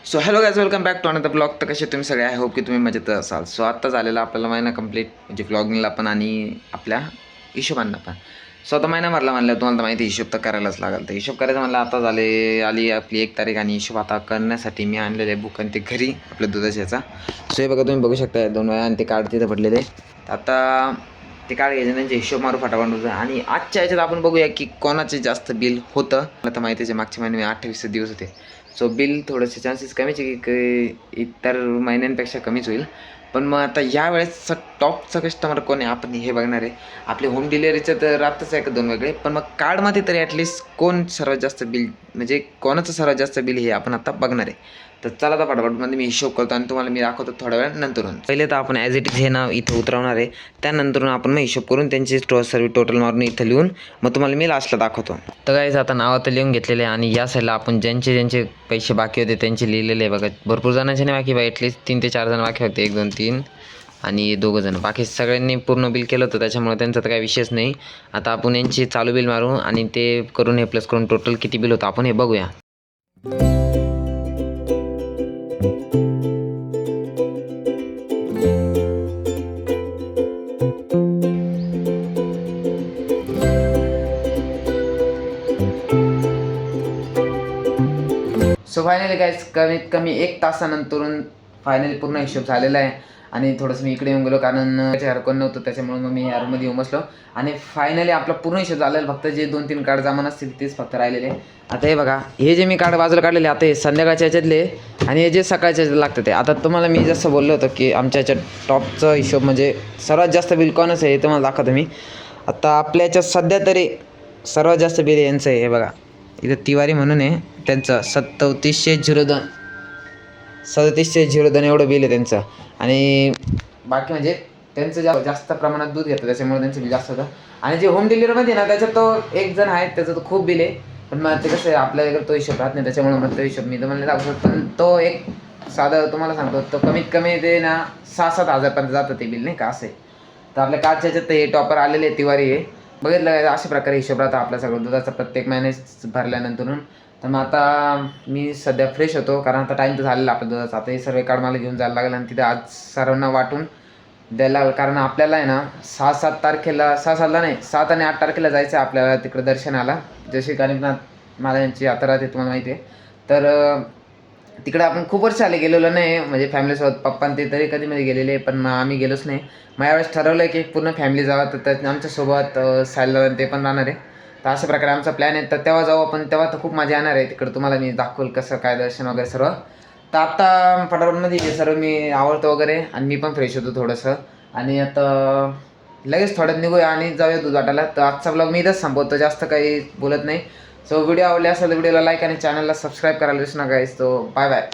So hello guys, welcome back to another blog. तर कसे तुम्ही सगळे, आय होप की तुम्ही मजेत असाल. सो आत्ता झालेला आपल्याला महिना कंप्लीट, म्हणजे ब्लॉगिंगला पण आणि आपल्या हिशोबांना पण. सो आता महिना भरला म्हणलं, तुम्हाला तर माहिती हिशोब तर करायलाच लागेल. तर हिशोब करायचं म्हणलं आता आली आपली 1 तारीख आणि हिशोब आता करण्यासाठी मी आणलेले आहे बुक आणि ते घरी आपल्या दुधाच्या याचा. सो हे बघा, तुम्ही बघू शकता 2 वेळा आणि ते कार्ड तिथं पडलेले. आता ते कार्ड घ्यायचे, त्यांचे हिशोब मारू फटाफट. आणि आजच्या याच्यात आपण बघूया की कोणाचे जास्त बिल होतं. मला तर माहितीच आहे, मागच्या महिने 28 दिवस होते. सो बिल थोडेसे चान्सेस कमीच आहे की इतर महिन्यांपेक्षा कमीच होईल. पण मग आता यावेळेसचा टॉपचा कस्टमर कोण आहे आपण हे बघणार आहे. आपले होम डिलिव्हरीचं तर राहतच आहे 2 वेगळे, पण मग कार्डमध्ये तरी ॲटलिस्ट कोण सर्वात जास्त बिल, म्हणजे कोणाचं सर्वात जास्त बिल हे आपण आता बघणार आहे. तर चला आता फटाफटमध्ये मी हिशोब करतो आणि तुम्हाला मी दाखवतो थोड्या वेळ नंतरून. पहिले तर आपण ॲज इट इज हे नाव इथं उतरवणार आहे. त्यानंतरून आपण मग हिशोब करून त्यांची सर्व टोटल मारून इथं लिहून मग तुम्हाला मी लास्टला दाखवतो. तर गाईज आता नाव आता लिहून घेतलेले आहे आणि या साईडला आपण ज्यांचे पैसे बाकी होते त्यांचे लिहिलेले आहे बघा. भरपूर जणांचे नाही बाकी, ॲटलिस्ट 3 ते 4 जण बाकी होते. 1 2 3 आणि 2 जण. बाकी सगळ्यांनी पूर्ण बिल केलं होतं, त्याच्यामुळे त्यांचा तर काही विषयच नाही. आता आपण यांची चालू बिल मारू आणि ते करून हे प्लस करून टोटल किती बिल होतं आपण हे बघूया. सो फायनली गाईज कमीत कमी 1 तासानंतरून फायनली पूर्ण हिशोब झालेला आहे. आणि थोडंसं मी इकडे येऊन गेलो कारण यार कोण नव्हतं, त्याच्यामुळे मग मी यारमध्ये येऊन बसलो. आणि फायनली आपला पूर्ण हिशोब झालेला. फक्त जे 2-3 कार्ड जमा नसतील तेच फक्त राहिलेले. आता हे बघा, हे जे मी कार्ड बाजूला काढलेले आता हे संध्याकाळच्या ह्याच्यातले आणि हे जे सकाळच्या ह्याच्यात लागतं ते. आता तुम्हाला मी जसं बोललो होतं की आमच्या ह्याच्यात टॉपचं हिशोब म्हणजे सर्वात जास्त बिल कोणाचं आहे हे तुम्हाला दाखवतो मी. आता आपल्या ह्याच्यात सध्या तरी सर्वात जास्त बिल यांचं आहे. हे बघा इथं तिवारी म्हणून आहे, त्यांचं 3702 एवढं बिल आहे त्यांचं. आणि बाकी म्हणजे त्यांचं जास्त प्रमाणात दूध घेतं, त्याच्यामुळे त्यांचं बिल जास्त होतं. आणि जे होम डिलिव्हरीमध्ये ना त्याच्यात तो एक जण आहे, त्याचं तो खूप बिल आहे. पण मग ते कसं आहे आपल्याकडे तो हिशोब राहत नाही, त्याच्यामुळे मग तो हिशोब मी तुम्हाला दाखवतो. पण तो एक साधं तुम्हाला सांगतो, तो कमीत कमी ते ना 6-7 हजारपर्यंत जातं ते बिल, नाही का असं आहे. तर आपल्या कार्डच्या ह्याच्यात हे टॉपर आलेले तिवारी आहे. बघितलं अशा प्रकारे हिशोब राहता आपल्या सगळं दुधाचा प्रत्येक महिन्यास भरल्यानंतर. तर मग आता मी सध्या फ्रेश होतो कारण आता टाईम तर झालेला आपल्या दुधाचा. आता हे सर्व कार्ड मला घेऊन जायला लागेल आणि तिथे आज सर्वांना वाटून द्यायला लागेल. कारण आपल्याला आहे ना 6-7 तारखेला, 6-7ला नाही 7 आणि 8 तारखेला जायचं आहे आपल्याला तिकडे दर्शनाला. जसे गणितनाथ महाराजांची यात्रा राहते तुम्हाला माहिती आहे. तर तिकडे आपण खूप वर्ष आले गेलेलो नाही, म्हणजे फॅमिलीसोबत. पप्पा ते तरी कधीमध्ये गेलेले, पण मग आम्ही गेलोच नाही. मग यावेळेस ठरवलं आहे की पूर्ण फॅमिली जावं. तर आमच्यासोबत सायला ते पण राहणार आहे. तर अशा प्रकारे आमचा प्लॅन आहे. तर तेव्हा जाऊ आपण, तेव्हा तर खूप मजा येणार आहे तिकडं. तुम्हाला मी दाखवेल कसं काय दर्शन वगैरे सर्व. तर आत्ता फटाफटमध्ये हे सर्व मी आवडतो वगैरे आणि मी पण फ्रेश होतो थोडंसं. आणि आता लगेच थोड्यात निघूया आणि जाऊया दूध वाटायला. तर आजचा ब्लॉग मी इथंच संपवतो, जास्त काही बोलत नाही. सो व्हिडिओ आवडले असेल तर व्हिडिओला लाईक आणि चॅनलला सबस्क्राईब करायला विसरू नका. तो बाय बाय.